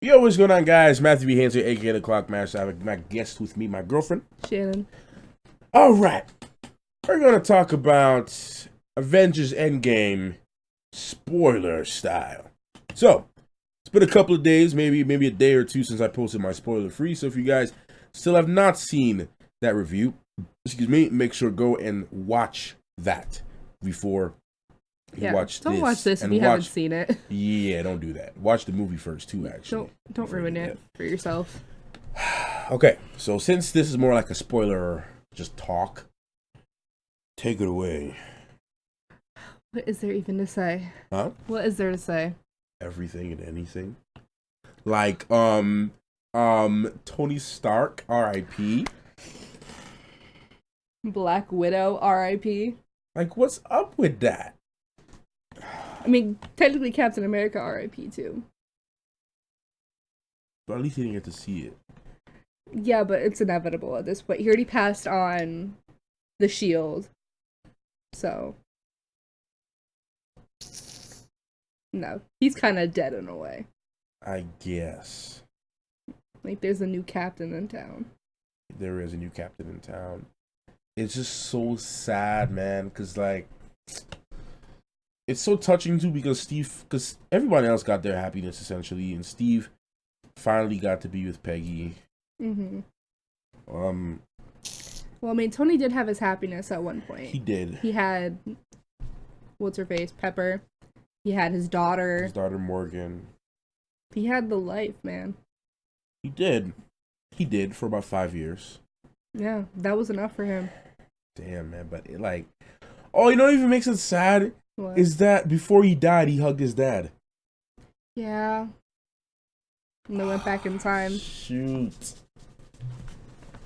Yo, what's going on, guys? Matthew B. Haynes here, aka the Clock Master. I have my guest with me, my girlfriend. Shannon. All right, we're gonna talk about Avengers Endgame, spoiler style. So, it's been a couple of days, maybe a day or two since I posted my spoiler free. So, if you guys still have not seen that review, make sure go and watch that before you watch don't this. watch this if and you haven't seen it. Yeah, don't do that. Watch the movie first too. Actually, Don't ruin it for yourself. Okay, so since this is more like a spoiler, just talk. Take it away. What is there even to say? Huh? What is there to say? Everything and anything. Like, Tony Stark, R.I.P. Black Widow, R.I.P. Like, what's up with that? I mean, technically Captain America, R.I.P. too. But at least he didn't get to see it. Yeah, but it's inevitable at this point. He already passed on the shield. So. No, he's kind of dead in a way. I guess. Like, there's a new captain in town. There is a new captain in town. It's just so sad, man, because, like, it's so touching, too, because everyone else got their happiness, essentially, and Steve finally got to be with Peggy. Mm-hmm. Well, I mean, Tony did have his happiness at one point. He did. He had, what's her face, Pepper. He had his daughter. His daughter, Morgan. He had the life, man. He did. He did for about 5 years. Yeah, that was enough for him. Damn, man. But, you know what even makes it sad? What? Is that before he died, he hugged his dad. Yeah. And they went back in time. Shoot.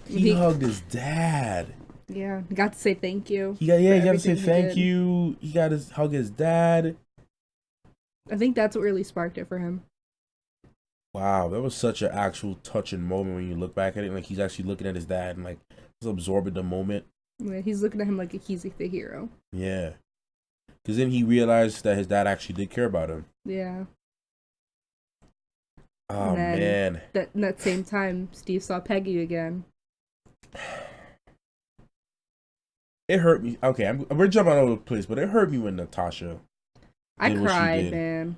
He hugged his dad. Yeah, he got to say thank you. He got to say thank you. He got to hug his dad. I think that's what really sparked it for him. Wow, that was such an actual touching moment when you look back at it. Like, he's actually looking at his dad and, like, he's absorbing the moment. Yeah, he's looking at him like he's the hero. Yeah. Because then he realized that his dad actually did care about him. Yeah. Oh, man. That same time, Steve saw Peggy again. It hurt me. Okay, we're jumping all over the place, but it hurt me when Natasha. I cried, man.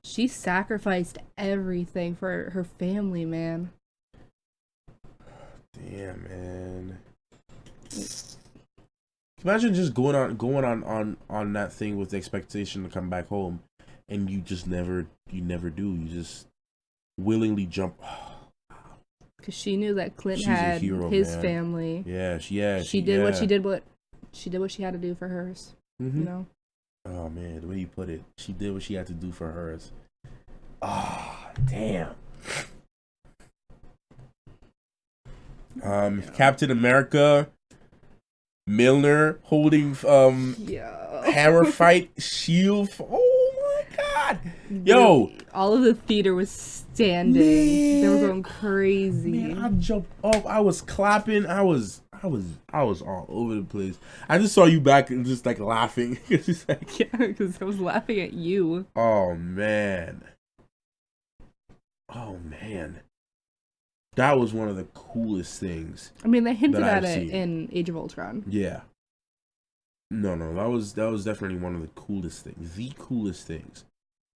She sacrificed everything for her family, man. Damn, man. Imagine just going on that thing with the expectation to come back home, and you just never do. You just willingly jump. Because she knew that Clint She's had a hero, his man. family. Yeah, she did what she had to do for hers. Mm-hmm. You know. Oh man, the way you put it, she did what she had to do for hers. Ah, oh, damn. Captain America, Mjolnir holding hammer fight shield. Oh my god, yo! All of the theater was standing. Man, they were going crazy. Man, I jumped up. I was clapping. I was all over the place. I just saw you back and just like laughing. Just like, yeah, because I was laughing at you. Oh man. That was one of the coolest things. I mean, they hinted at it in Age of Ultron. Yeah. No, that was definitely one of the coolest things. The coolest things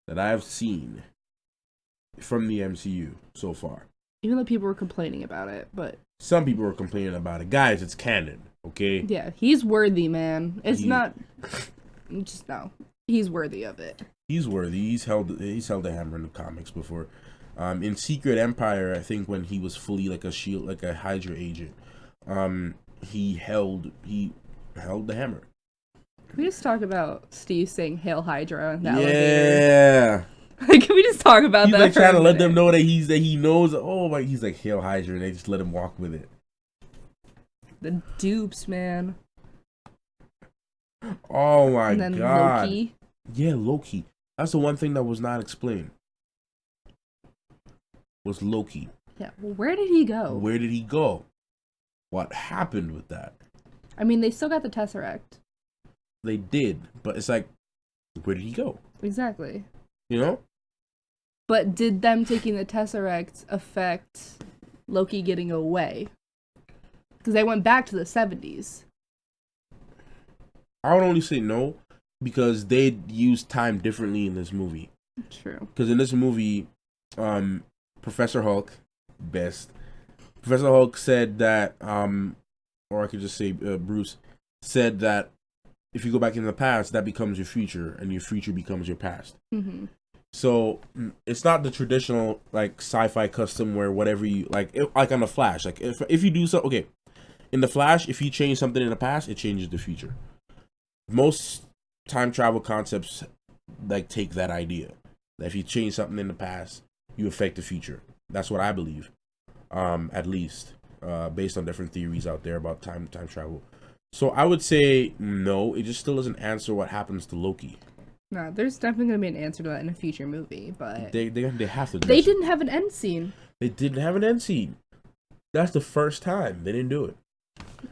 that I've seen from the MCU so far. Even though people were complaining about it, but some people were complaining about it. Guys, it's canon, okay? Yeah, he's worthy, man. It's not just no. He's worthy of it. He's worthy. He's held the hammer in the comics before. In Secret Empire, I think when he was fully like a shield, like a Hydra agent, he held the hammer. Can we just talk about Steve saying "Hail Hydra" in the elevator? Can we just talk about that? He's like trying to let them know that he knows. Oh my, he's like "Hail Hydra," and they just let him walk with it. The dupes, man. Oh my and then god! Loki. Yeah, Loki. That's the one thing that was not explained. Was Loki. Yeah, well, where did he go? Where did he go? What happened with that? I mean, they still got the Tesseract. They did, but it's like, where did he go? Exactly. You know? But did them taking the Tesseract affect Loki getting away? Because they went back to the 70s. I would only say no, because they used time differently in this movie. True. Because in this movie, Professor Hulk, Professor Hulk said that, or I could just say Bruce, said that if you go back in the past, that becomes your future, and your future becomes your past. Mm-hmm. So it's not the traditional like sci-fi custom where whatever you like on the Flash. Like if you do so, okay, in the Flash, if you change something in the past, it changes the future. Most time travel concepts like take that idea that if you change something in the past, you affect the future. That's what I believe, at least based on different theories out there about time travel. So I would say no. It just still doesn't answer what happens to Loki. No, there's definitely gonna be an answer to that in a future movie, but they have to. They didn't have an end scene. They didn't have an end scene. That's the first time they didn't do it.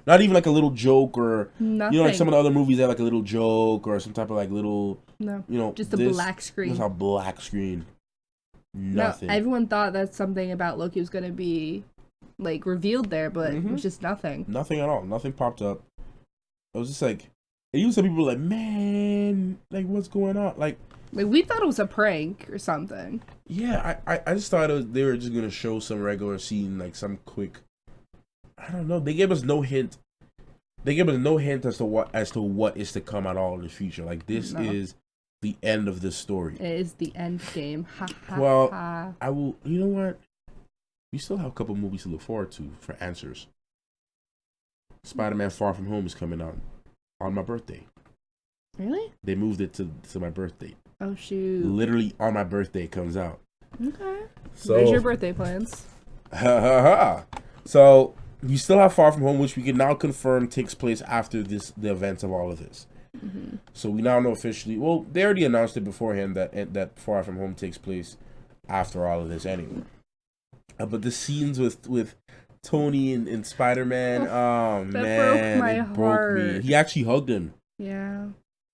Not even like a little joke or Nothing. You know, like some of the other movies have like a little joke or some type of like little No. You know, just a black screen. Just a black screen. Nothing. No, everyone thought that something about Loki was gonna be like revealed there, but it was just nothing. Nothing at all. Nothing popped up. It was just like, and even some people were like, man, like what's going on? Like we thought it was a prank or something. Yeah, I just thought they were just gonna show some regular scene, like some quick. I don't know. They gave us no hint. They gave us no hint as to what is to come at all in the future. Like this is the end of this story. It is the end game. Ha, ha, well, ha. I will. You know what? We still have a couple movies to look forward to for answers. Spider-Man: Far From Home is coming out on my birthday. Really? They moved it to my birthday. Oh shoot! Literally on my birthday it comes out. Okay. So there's your birthday plans. Ha ha ha. So we still have Far From Home, which we can now confirm takes place after the events of all of this. Mm-hmm. So we now know officially. Well, they already announced it beforehand that Far From Home takes place after all of this anyway. But the scenes with Tony and Spider-Man, that broke me. He actually hugged him. Yeah.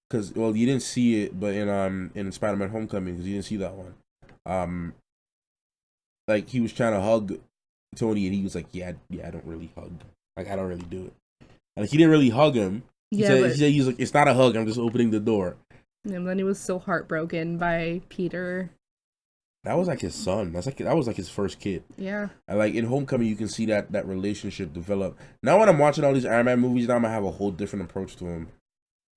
Because you didn't see it, but in Spider-Man: Homecoming, because you didn't see that one. Like he was trying to hug Tony, and he was like, "Yeah, I don't really hug. Like I don't really do it." Like he didn't really hug him. He said he's like, "It's not a hug. I'm just opening the door." And then he was so heartbroken by Peter. That was like his son. That was like his first kid. Yeah. And like in Homecoming, you can see that relationship develop. Now when I'm watching all these Iron Man movies, now I'm gonna have a whole different approach to him.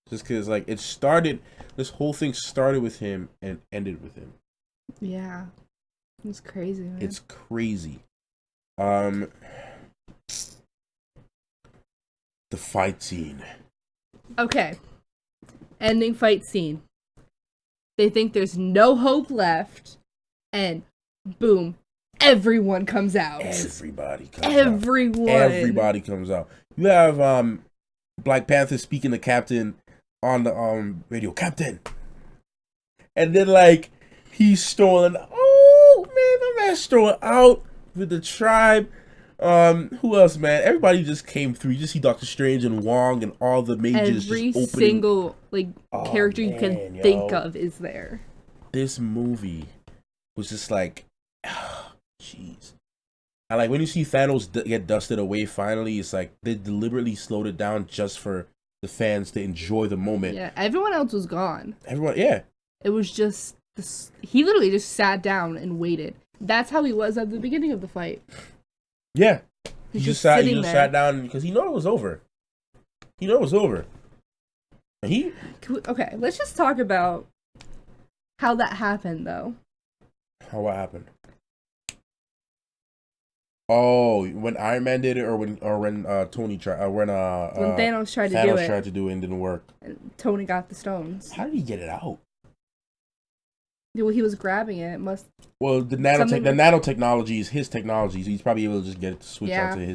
Just because like this whole thing started with him and ended with him. Yeah. It's crazy, man. It's crazy. The fight scene. Okay. Ending fight scene. They think there's no hope left. And boom, everyone comes out. Everybody comes out. You have Black Panther speaking to Captain on the radio, Captain. And then like he's strolling. Oh man, my man's strolling out with the tribe. Who else, man? Everybody just came through. You just see Doctor Strange and Wong and all the majors. Every just opening. Single character you can think of is there. This movie was just like, jeez. I like when you see Thanos get dusted away. Finally, it's like they deliberately slowed it down just for the fans to enjoy the moment. Yeah, everyone else was gone. Yeah. It was just he literally just sat down and waited. That's how he was at the beginning of the fight. Yeah, he just sat down because he knew it was over. Okay, let's just talk about how that happened, though. What happened? Oh, when Iron Man did it, or when Tony tried, when Thanos tried to do it and didn't work. And Tony got the stones. How did he get it out? Well, he was grabbing it. Well, the nanotechnology is his technology, so he's probably able to just get it to switch onto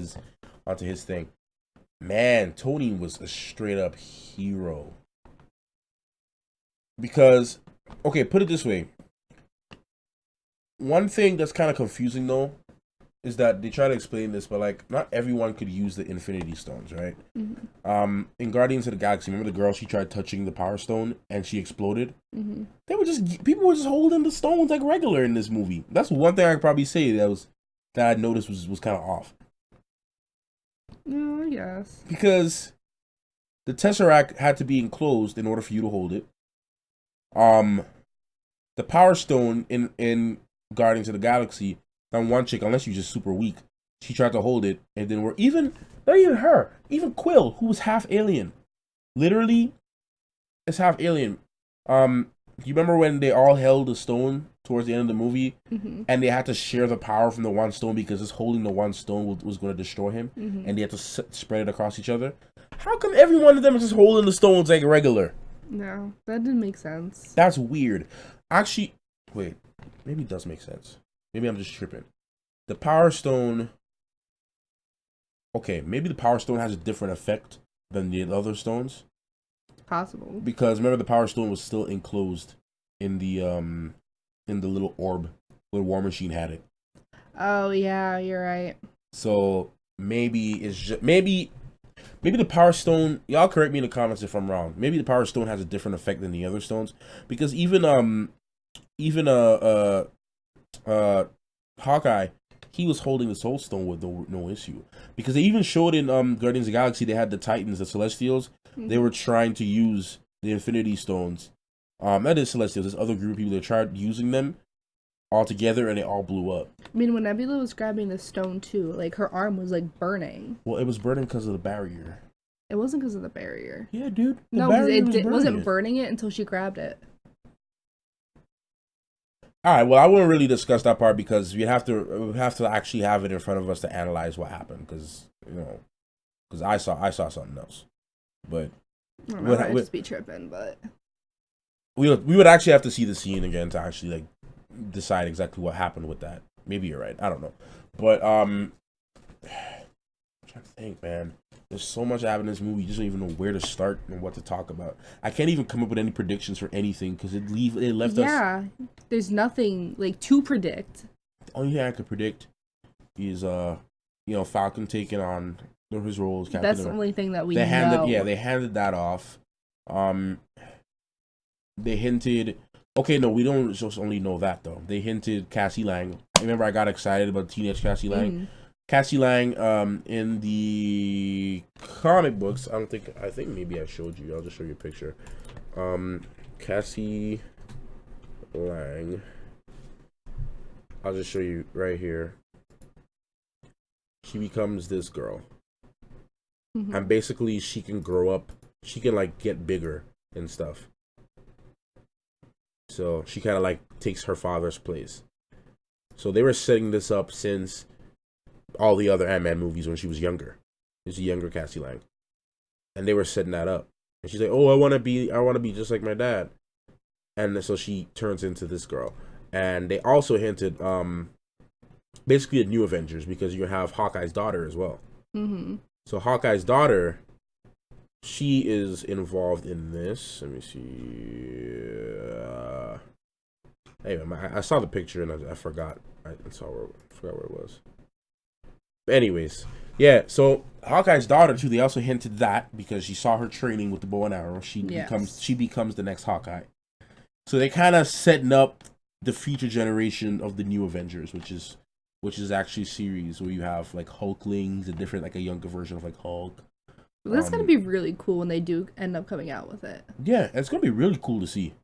his thing. Man, Tony was a straight up hero. Because, okay, put it this way. One thing that's kind of confusing though is that they try to explain this, but like not everyone could use the Infinity Stones, right? In Guardians of the Galaxy, remember the girl, she tried touching the Power Stone and she exploded. People were just holding the stones like regular in this movie. That's one thing I could probably say that I noticed was kind of off. No, yes. Because the Tesseract had to be enclosed in order for you to hold it. The Power Stone in Guardians of the Galaxy, that one chick, unless you're just super weak, she tried to hold it, and then not even her, even Quill, who was half alien, literally, is half alien. You remember when they all held the stone towards the end of the movie, and they had to share the power from the one stone because just holding the one stone was going to destroy him, and they had to spread it across each other? How come every one of them is just holding the stones like regular? No, that didn't make sense. That's weird. Actually, wait, maybe it does make sense. Maybe I'm just tripping. The Power Stone... Okay, maybe the Power Stone has a different effect than the other stones. Possible. Because remember, the Power Stone was still enclosed in the little orb where War Machine had it. Oh yeah, you're right. So maybe it's just maybe the Power Stone. Y'all correct me in the comments if I'm wrong. Maybe the Power Stone has a different effect than the other stones, because even Hawkeye, he was holding the Soul Stone with no issue, because they even showed in Guardians of the Galaxy, they had the Titans, the Celestials. They were trying to use the Infinity Stones. Not the Celestials, this other group of people that tried using them all together, and they all blew up. I mean, when Nebula was grabbing the stone too, like her arm was like burning. Well, it was burning because of the barrier. It wasn't because of the barrier. Yeah, dude. No, it wasn't burning it until she grabbed it. All right. Well, I wouldn't really discuss that part because we have to actually have it in front of us to analyze what happened, because I saw something else. But I might just be tripping, but we would actually have to see the scene again to actually like decide exactly what happened with that. Maybe you're right. I don't know. But I'm trying to think, man. There's so much happening in this movie. You just don't even know where to start and what to talk about. I can't even come up with any predictions for anything because it left us. Yeah, there's nothing like to predict. The only thing I could predict is Falcon taking on his role as Captain That's America. the only thing that we know. They handed that off. They hinted. Okay, no, we don't just only know that though. They hinted Cassie Lang. Remember, I got excited about teenage Cassie Lang. Cassie Lang, in the comic books, I think maybe I showed you. I'll just show you a picture. Cassie Lang. I'll just show you right here. She becomes this girl. And basically she can grow up. She can like get bigger and stuff. So she kind of like takes her father's place. So they were setting this up since all the other Ant-Man movies when she was younger. She's a younger Cassie Lang. And they were setting that up. And she's like, "Oh, I want to be just like my dad." And so she turns into this girl. And they also hinted basically a new Avengers, because you have Hawkeye's daughter as well. So Hawkeye's daughter, she is involved in this. Let me see. Anyway, I saw the picture and I forgot. I forgot where it was. But anyways, yeah. So Hawkeye's daughter too. They also hinted that because she saw her training with the bow and arrow. She becomes the next Hawkeye. So they kind of setting up the future generation of the new Avengers, which is actually a series where you have like Hulklings, a younger version of like Hulk. Well, that's gonna be really cool when they do end up coming out with it. Yeah, it's gonna be really cool to see,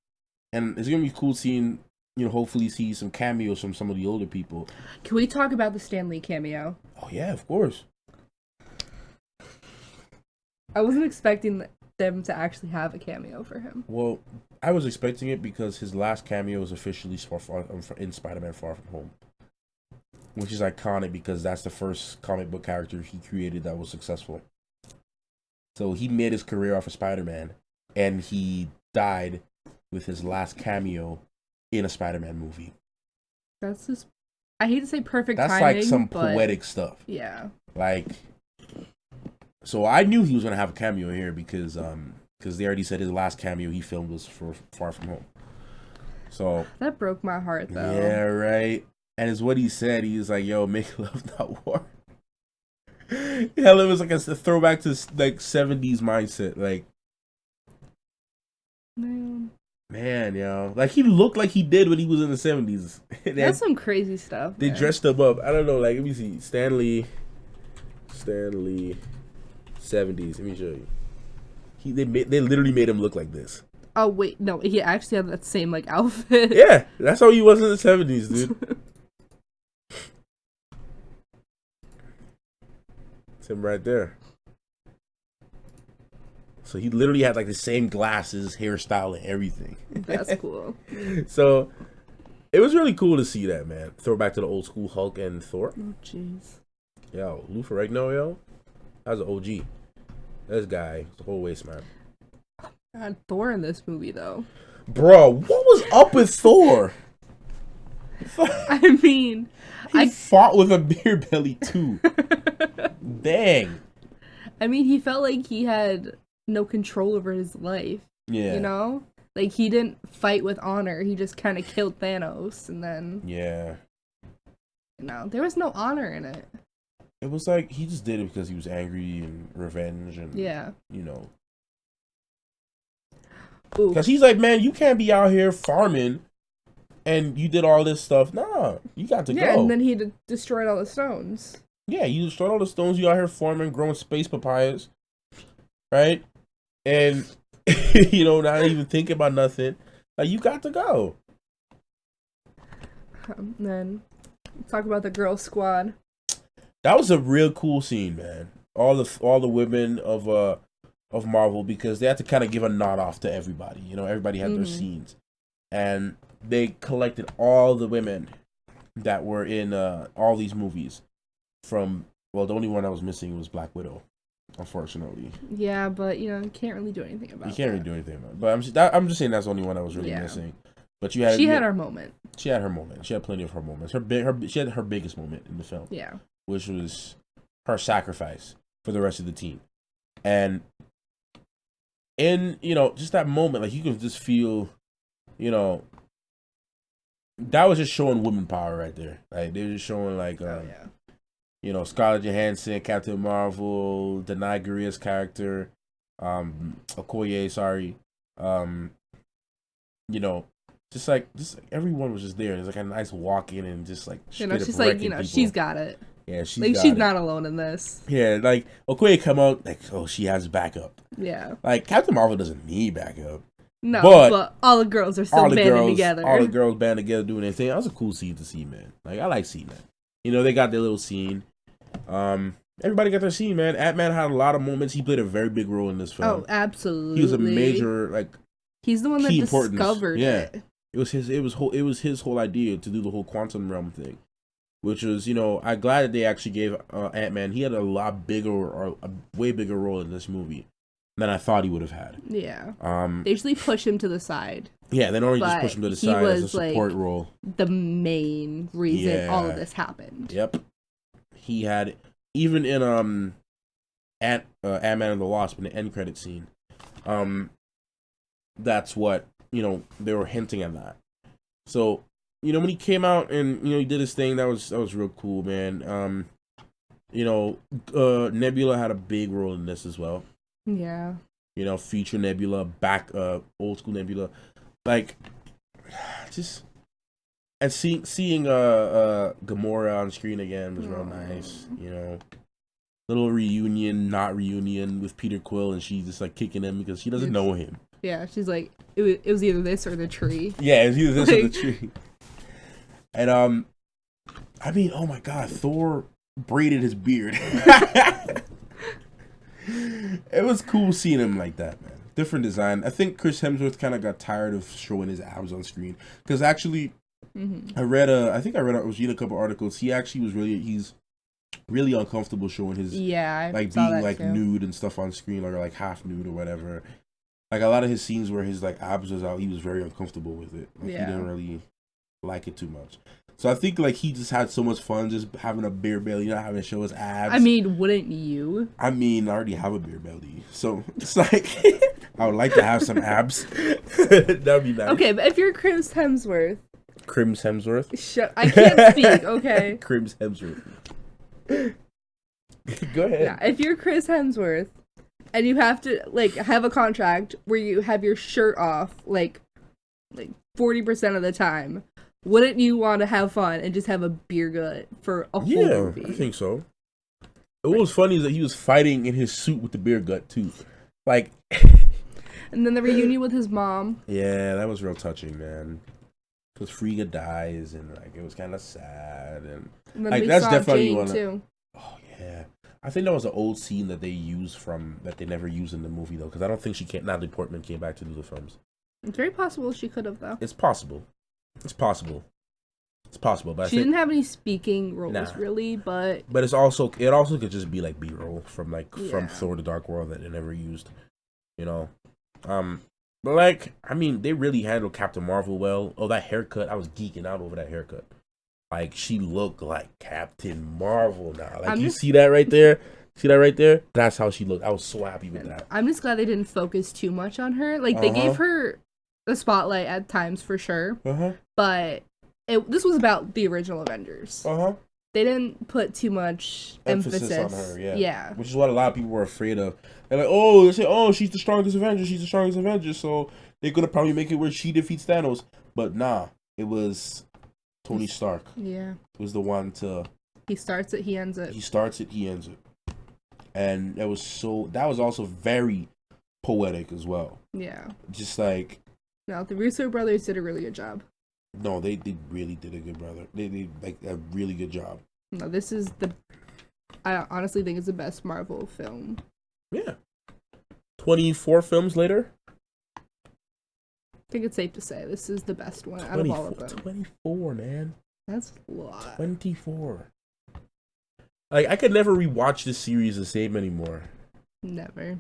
and it's gonna be cool seeing, hopefully see some cameos from some of the older people. Can we talk about the Stan Lee cameo? Oh yeah, of course. I wasn't expecting them to actually have a cameo for him. Well, I was expecting it because his last cameo was officially in Spider-Man Far From Home, which is iconic because that's the first comic book character he created that was successful. So he made his career off of Spider-Man, and he died with his last cameo in a Spider-Man movie. That's just, I hate to say perfect timing. That's like some poetic stuff. Yeah. Like, so I knew he was going to have a cameo here because they already said his last cameo he filmed was for Far From Home. So that broke my heart, though. Yeah, right. And it's what he said. He was like, "Yo, make love, not war." Hell, it was like a throwback to like 70s mindset. Like, man, yo, like he looked like he did when he was in the 70s. That's some crazy stuff. They dressed him up. I don't know. Like, let me see. Stanley, 70s. Let me show you. They literally made him look like this. Oh wait, no, he actually had that same like outfit. Yeah, that's how he was in the 70s, dude. It's him right there. So he literally had like the same glasses, hairstyle, and everything. That's cool. So it was really cool to see that, man. Throwback to the old school Hulk and Thor. Oh jeez. Yo, Lou Ferrigno, yo, that was an OG. This guy, the whole waste, man. God, Thor in this movie though. Bro, what was up with Thor? I mean, he fought with a beer belly too. Dang. I mean, he felt like he had no control over his life. Yeah. You know? Like, he didn't fight with honor. He just kind of killed Thanos, and then... Yeah. You know, there was no honor in it. It was like, he just did it because he was angry and revenge and... Yeah. You know. Because he's like, man, you can't be out here farming and you did all this stuff. Nah, you got to go. Yeah, and then he destroyed all the stones. Yeah, you destroyed all the stones. You out here farming, growing space papayas. Right? And, you know, not even thinking about nothing. Like, you got to go. Then, talk about the girl squad. That was a real cool scene, man. All the women of Marvel, because they had to kind of give a nod off to everybody. You know, everybody had their scenes. And they collected all the women that were in all these movies. From, well, the only one that was missing was Black Widow, unfortunately. Yeah, but, you know, you can't really do anything about it. You can't really do anything about it. But I'm just saying that's the only one that was really missing. But she had her moment. She had her moment. She had plenty of her moments. She had her biggest moment in the film. Yeah. Which was her sacrifice for the rest of the team. And in, you know, just that moment, like, you can just feel, you know, that was just showing woman power right there. Like, they were just showing, like, you know, Scarlett Johansson, Captain Marvel, Danai Gurira's character, Okoye, sorry. You know, just like everyone was just there. There's like a nice walk in and just like, you know, she's like, you know, people. She's got it. Yeah, she's not alone in this. Yeah, like Okoye come out like, oh, she has backup. Yeah. Like Captain Marvel doesn't need backup. No, but all the girls are still banding together. All the girls band together doing their thing. That was a cool scene to see, man. Like, I like seeing that. You know, they got their little scene. Everybody got their scene, man. Ant-Man had a lot of moments. He played a very big role in this film. Oh, absolutely. He was a major, like, he's the one that discovered it. It was his whole idea to do the whole quantum realm thing, which was, you know, I'm glad that they actually gave Ant-Man. He had a lot bigger or a way bigger role in this movie than I thought he would have had. Yeah. They usually push him to the side. Yeah, they don't really just push him to the side as a support role. The main reason all of this happened. Yep. He had, even in Ant-Man and the Wasp in the end credit scene, that's what, you know, they were hinting at that. So, you know, when he came out and, you know, he did his thing, that was real cool, man. You know, Nebula had a big role in this as well. Yeah. You know, future Nebula, old school Nebula. Like, just, and seeing Gamora on screen again was real nice, you know. Little not reunion with Peter Quill, and she's just like kicking him because she doesn't know him. Yeah, she's like, it was either this or the tree. Yeah, it was either this or the tree. And I mean, oh my God, Thor braided his beard. It was cool seeing him like that, man. Different design. I think Chris Hemsworth kind of got tired of showing his abs on screen because actually, I was reading a couple articles. He's really uncomfortable showing his like being like nude and stuff on screen, or like half nude or whatever. Like a lot of his scenes where his like abs was out, he was very uncomfortable with it. Like, he didn't really like it too much. So I think like he just had so much fun just having a beer belly, not having to show his abs. I mean, wouldn't you? I mean, I already have a beer belly, so it's like I would like to have some abs. That'd be nice. Okay, but if you're Chris Hemsworth, Crims Hemsworth. I can't speak. Okay. Crims Hemsworth. Go ahead. Yeah, if you're Chris Hemsworth and you have to like have a contract where you have your shirt off like 40% of the time, wouldn't you want to have fun and just have a beer gut for a whole movie? I think so. What was funny is that he was fighting in his suit with the beer gut too, like. And then the reunion with his mom. Yeah, that was real touching, man. Because Frigga dies, and like it was kind of sad, and then like we that's saw definitely Jane one. Too. Oh yeah, I think that was an old scene that they used that they never used in the movie though, because I don't think Natalie Portman came back to do the films. It's very possible she could have though. It's possible. It's possible. But she didn't have any speaking roles really, but it also could just be like B-roll from Thor: The Dark World that they never used, you know. But like, I mean, they really handled Captain Marvel well. Oh, that haircut, I was geeking out over that haircut. Like, she looked like Captain Marvel now. Like, see that right there? See that right there? That's how she looked. I was so happy with that. I'm just glad they didn't focus too much on her. Like, they gave her the spotlight at times for sure. But this was about the original Avengers. They didn't put too much emphasis on her, yeah. Which is what a lot of people were afraid of. They're like, oh, they say, oh, she's the strongest Avenger, so they're gonna probably make it where she defeats Thanos. But nah, it was Tony Stark. Yeah. It was the one to... He starts it, he ends it. He starts it, he ends it. And that was also very poetic as well. Yeah. Just like... No, the Russo brothers did a really good job. No, they really did a good brother. They did like a really good job. No, this is I honestly think it's the best Marvel film. Yeah. 24 films later? I think it's safe to say this is the best one out of all of them. 24, man. That's a lot. 24. Like, I could never rewatch this series the same anymore. Never.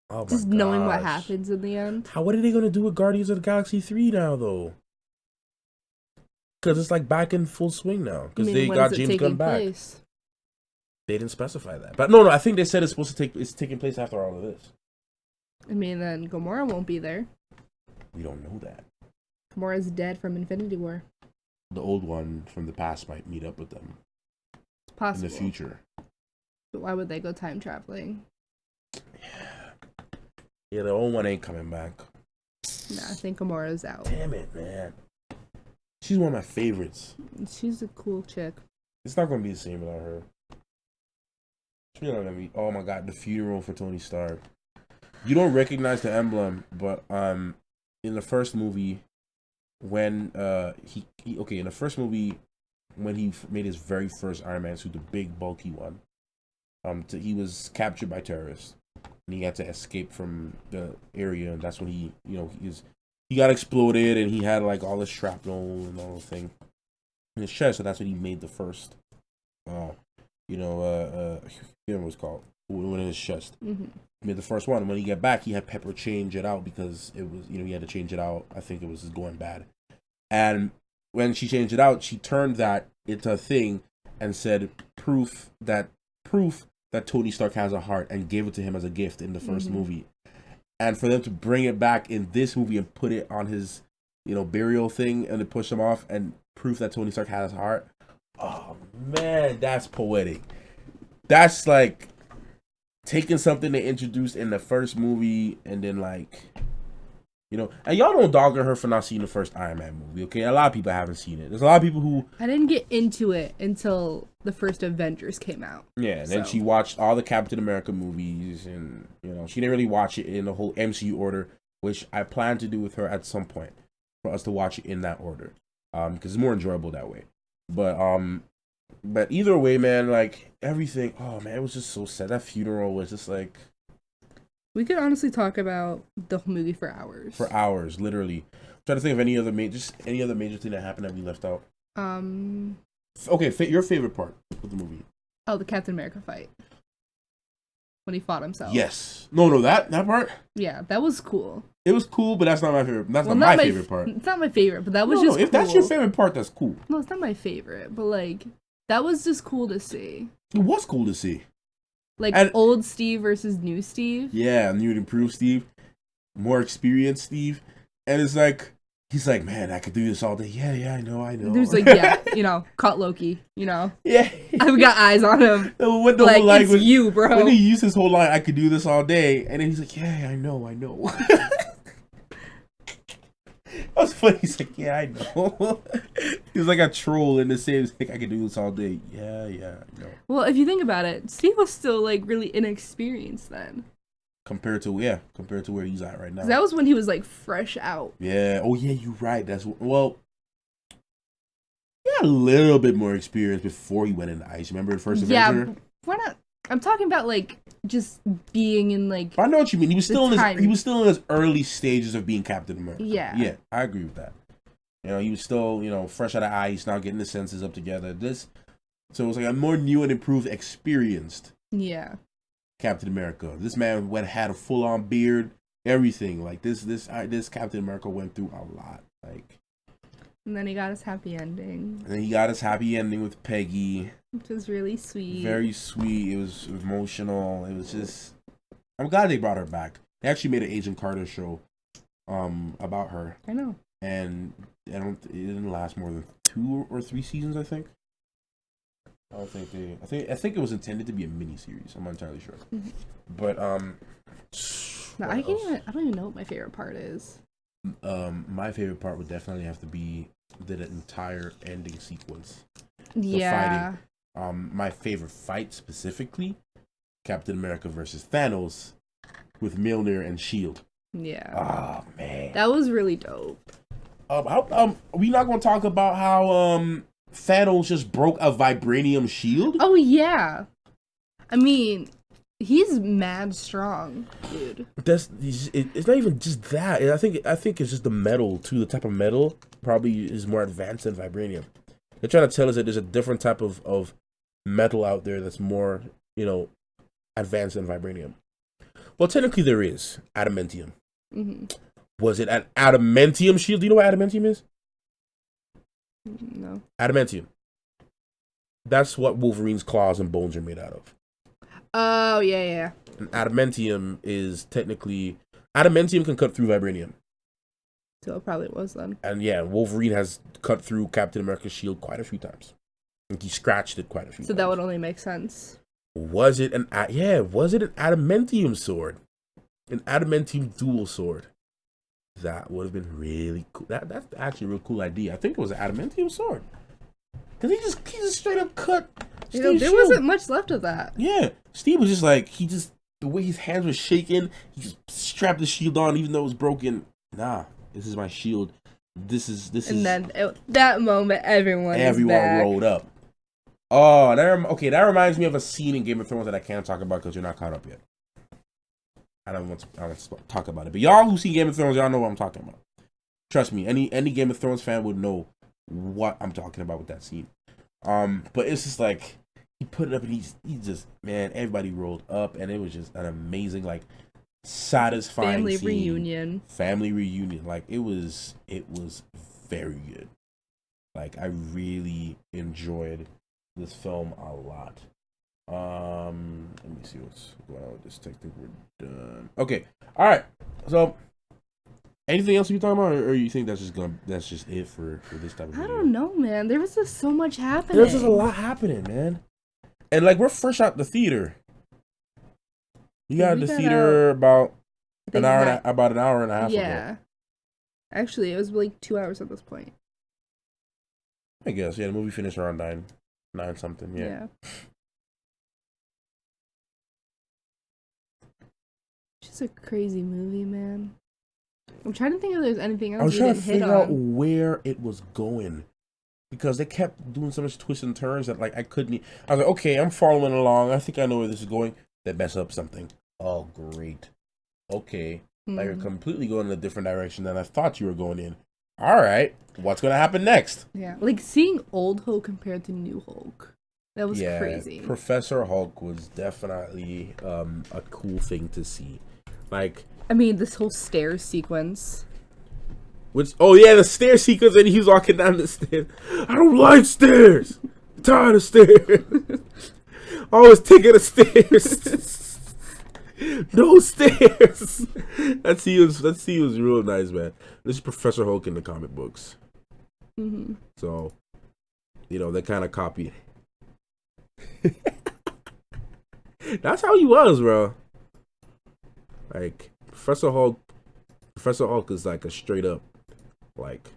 Oh my Just knowing what happens in the end. What are they going to do with Guardians of the Galaxy 3 now, though? Because it's like back in full swing now. Because they got James Gunn back. Place? They didn't specify that. But no, I think they said it's taking place after all of this. I mean, then Gamora won't be there. We don't know that. Gamora's dead from Infinity War. The old one from the past might meet up with them. It's possible. In the future. But why would they go time traveling? Yeah, the old one ain't coming back. Nah, I think Gamora's out. Damn it, man. She's one of my favorites. She's a cool chick. It's not going to be the same without her. She's not going to be... Oh my god, the funeral for Tony Stark. You don't recognize the emblem, but in the first movie, when in the first movie, when he made his very first Iron Man suit, the big bulky one, he was captured by terrorists, and he had to escape from the area, and that's when he got exploded, and he had like all the shrapnel and all the thing in his chest, so that's when he made the first, I forget what it was called, when in his chest. Mm-hmm. He made the first one, and when he got back, he had Pepper change it out because it was, he had to change it out. I think it was going bad, and when she changed it out, she turned that into a thing and said proof that Tony Stark has a heart, and gave it to him as a gift in the first movie. And for them to bring it back in this movie and put it on his, burial thing and to push him off and proof that Tony Stark has a heart. Oh man, that's poetic. That's like taking something they introduced in the first movie and then and y'all don't dog on her for not seeing the first Iron Man movie, okay? A lot of people haven't seen it. There's a lot of people who... I didn't get into it until the first Avengers came out. Yeah, and then she watched all the Captain America movies, and, she didn't really watch it in the whole MCU order, which I plan to do with her at some point, for us to watch it in that order, because it's more enjoyable that way. But either way, man, like, everything... Oh, man, it was just so sad. That funeral was just like... We could honestly talk about the movie for hours. For hours, literally. I'm trying to think of any other major thing that happened that we left out. Okay, your favorite part of the movie? Oh, the Captain America fight. When he fought himself. Yes. No, that part? Yeah, that was cool. It was cool, but that's not my favorite. That's not my favorite part. It's not my favorite, but that was just cool. If that's your favorite part, that's cool. No, it's not my favorite, but that was just cool to see. It was cool to see. Old Steve versus new Steve. Yeah, new and improved Steve. More experienced Steve. And it's like, He's like, man, I could do this all day. Yeah, I know. There's like, yeah, caught Loki, Yeah. I've got eyes on him. What the like, whole line it's was, you, bro. when he used his whole line, I could do this all day. And then he's like, yeah, I know. That was funny. He's like, yeah, I know. He was like a troll in the same. He's like, I could do this all day. Yeah, I know. Well, if you think about it, Steve was still like really inexperienced then. Compared to where he's at right now. That was when he was like fresh out. Yeah. Oh yeah, you're right. He had a little bit more experience before he went into ice. Remember the first Avenger? Yeah, we're not. I'm talking about like just being in like. I know what you mean. He was still in his early stages of being Captain America. Yeah, I agree with that. He was still fresh out of ice, now getting the senses up together. So it was like a more new and improved, experienced. Yeah. Captain America. This man had a full on beard, everything. Like this Captain America went through a lot. Like. And then he got his happy ending. With Peggy. Which was really sweet. Very sweet. It was emotional. It was just... I'm glad they brought her back. They actually made an Agent Carter show about her. I know. And it didn't last more than 2 or 3 seasons, I think. I think it was intended to be a mini-series. I'm not entirely sure. Mm-hmm. But, no, I don't even know what my favorite part is. My favorite part would definitely have to be the entire ending sequence. Yeah. Fighting. My favorite fight specifically, Captain America versus Thanos with Mjolnir and Shield. Yeah. Oh man, that was really dope. We not gonna talk about how Thanos just broke a vibranium shield? Oh yeah. I mean, he's mad strong, dude. It's not even just that. I think it's just the metal too. The type of metal probably is more advanced than vibranium. They're trying to tell us that there's a different type of metal out there that's more, advanced than vibranium. Well, technically there is adamantium. Mm-hmm. Was it an adamantium shield? Do you know what adamantium is? No. Adamantium. That's what Wolverine's claws and bones are made out of. Oh, yeah. And adamantium is technically... Adamantium can cut through vibranium. So it probably was then. And yeah, Wolverine has cut through Captain America's shield quite a few times. Like he scratched it quite a few times. So that would only make sense. Was it an adamantium sword? An adamantium dual sword. That would have been really cool. That's actually a real cool idea. I think it was an adamantium sword. Because he just straight up cut Steve's there shield. wasn't much left of that. Yeah. Steve was just like, the way his hands were shaking, he just strapped the shield on even though it was broken. Nah, this is my shield. And then that moment, everyone rolled up. Oh, that reminds me of a scene in Game of Thrones that I can't talk about because you're not caught up yet. I don't want to talk about it. But y'all who see Game of Thrones, y'all know what I'm talking about. Trust me, any Game of Thrones fan would know what I'm talking about with that scene. But it's just like he put it up and he just man, everybody rolled up and it was just an amazing satisfying family reunion. Like it was very good. Like I really enjoyed this film a lot. Let me see what's going on with this. I think we're done. Okay, all right. So, anything else you talking about, or you think that's just it for this type of video? I don't know, man. There was just so much happening. There's just a lot happening, man. And we're fresh out the theater. You got the theater about an hour and a half ago. Yeah. Actually, it was 2 hours at this point. I guess, yeah. The movie finished around 9 something. Yeah. It's a crazy movie, man. I'm trying to think if there's anything else I was trying to figure out where it was going. Because they kept doing so much twists and turns that I couldn't... I was like, okay, I'm following along. I think I know where this is going. They mess up something. Oh, great. Okay. You're completely going in a different direction than I thought you were going in. All right. What's going to happen next? Yeah. Seeing old Hulk compared to new Hulk. That was crazy. Professor Hulk was definitely a cool thing to see. This whole stairs sequence. The stair sequence, and he's walking down the stairs. I don't like stairs. I'm tired of stairs. Always taking the stairs. No stairs. That scene was real nice, man. This is Professor Hulk in the comic books. Mm-hmm. So, they kind of copy That's how he was, bro. Like Professor Hulk is like a straight up like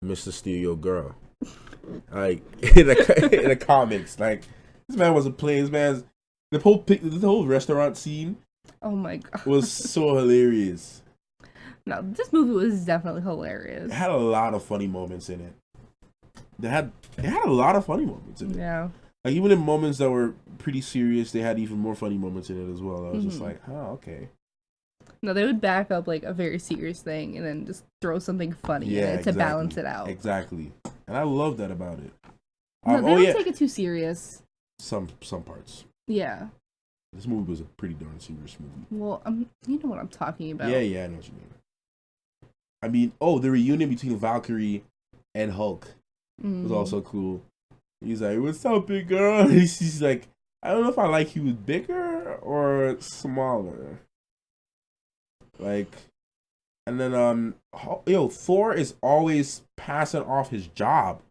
Mr. Steal Your Girl. Like in the comics, like this man wasn't playing. This man's the whole restaurant scene. Oh my god, was so hilarious. No, this movie was definitely hilarious. It had a lot of funny moments in it. They had a lot of funny moments in it. Yeah. Like even in moments that were pretty serious, they had even more funny moments in it as well. I was just like, oh, okay. No, they would back up like a very serious thing and then just throw something funny in it to balance it out. Exactly. And I love that about it. No, they don't take it too serious. Some parts. Yeah. This movie was a pretty darn serious movie. Well, you know what I'm talking about. Yeah, I know what you mean. I mean, the reunion between Valkyrie and Hulk was also cool. He's like, "What's up, big girl?" He's like, "I don't know if I like you bigger or smaller." Like, and then Thor is always passing off his job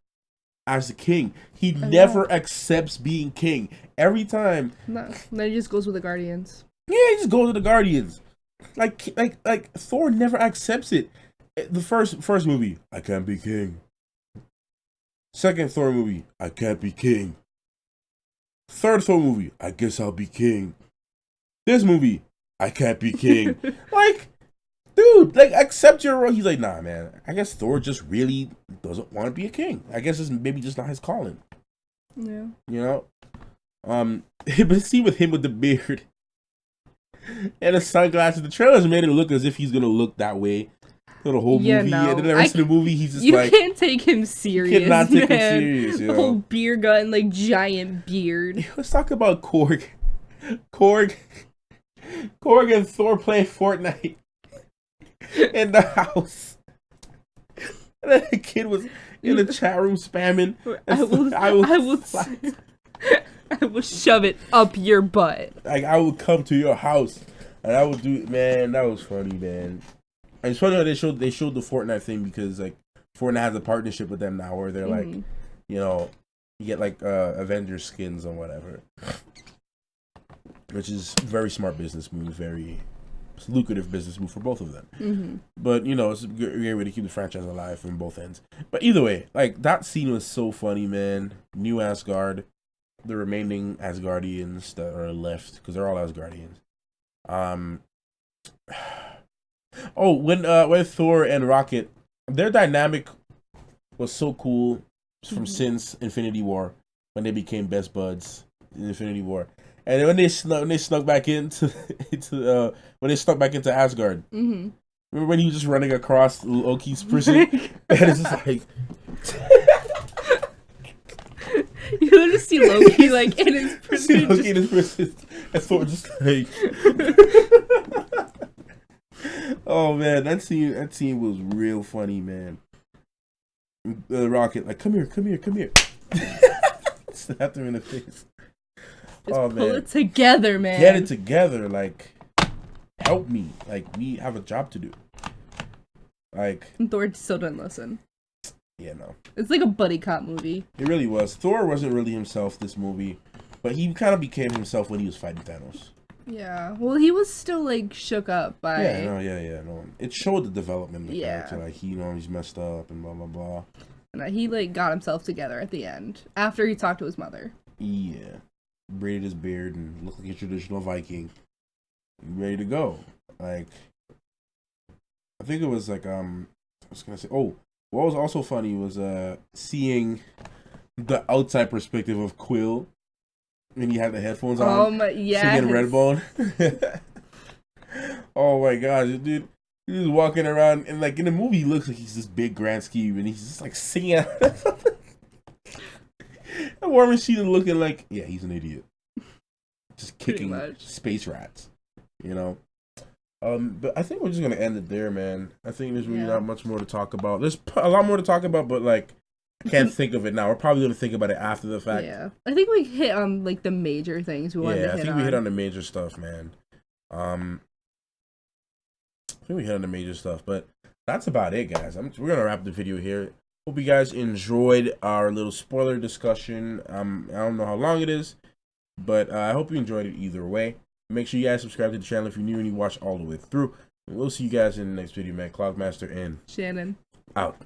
as the king. He never accepts being king. Every time. No, then he just goes with the Guardians. Yeah, he just goes with the Guardians. Like Thor never accepts it. The first movie, I can't be king. Second Thor movie, I can't be king. Third Thor movie, I guess I'll be king. This movie, I can't be king. Like, dude, like, accept your role. He's like, nah, man. I guess Thor just really doesn't want to be a king. I guess it's maybe just not his calling. Yeah. But see with him with the beard and the sunglasses, the trailers made it look as if he's gonna look that way for the whole movie. No, and then the rest of the movie, he's just you can't take him serious. You cannot take him serious. The whole beer gut, like giant beard. Let's talk about Korg. Korg and Thor playing Fortnite in the house. And then the kid was in the chat room spamming. I will shove it up your butt. Like, I would come to your house and I would do it. Man, that was funny, man. And it's funny how they showed the Fortnite thing because like Fortnite has a partnership with them now where they're like, you get like Avengers skins or whatever, which is very smart business move, very lucrative business move for both of them. But it's a great way to keep the franchise alive from both ends. But either way, like that scene was so funny, man. New Asgard, the remaining Asgardians that are left because they're all Asgardians. When Thor and Rocket, their dynamic was so cool from since Infinity War when they became best buds in Infinity War, and then when they snuck back into when they snuck back into Asgard. Remember when he was just running across Loki's prison, and it's just like you literally see Loki like in his prison. Loki in his prison, and Thor just like. Oh man, that scene was real funny, man. Rocket, like, come here. Slapped him in the face. Just pull it together, man. Get it together, like, help me. Like, we have a job to do. Like, and Thor still didn't listen. Yeah, no. It's like a buddy cop movie. It really was. Thor wasn't really himself this movie, but he kind of became himself when he was fighting Thanos. Yeah, well, he was still like shook up by. No. It showed the development of the character, like he's messed up and blah blah blah. And he like got himself together at the end after he talked to his mother. Yeah, braided his beard and looked like a traditional Viking, ready to go. Like, I think it was like I was gonna say. Oh, what was also funny was seeing the outside perspective of Quill. When you have the headphones on, singing Redbone. Oh my gosh, dude! He's walking around, and like in the movie, he looks like he's this big grand scheme, and he's just like singing. And War Machine is looking like, he's an idiot, just kicking space rats, But I think we're just gonna end it there, man. I think there's really not much more to talk about. There's a lot more to talk about, but like. I can't think of it now. We're probably going to think about it after the fact. Yeah. I think we hit on, like, the major things we wanted to hit on. I think we hit on the major stuff, man. I think we hit on the major stuff, but that's about it, guys. We're gonna wrap the video here. Hope you guys enjoyed our little spoiler discussion. I don't know how long it is, but I hope you enjoyed it either way. Make sure you guys subscribe to the channel if you're new and you watch all the way through. And we'll see you guys in the next video, man. Cloudmaster in. Shannon. Out.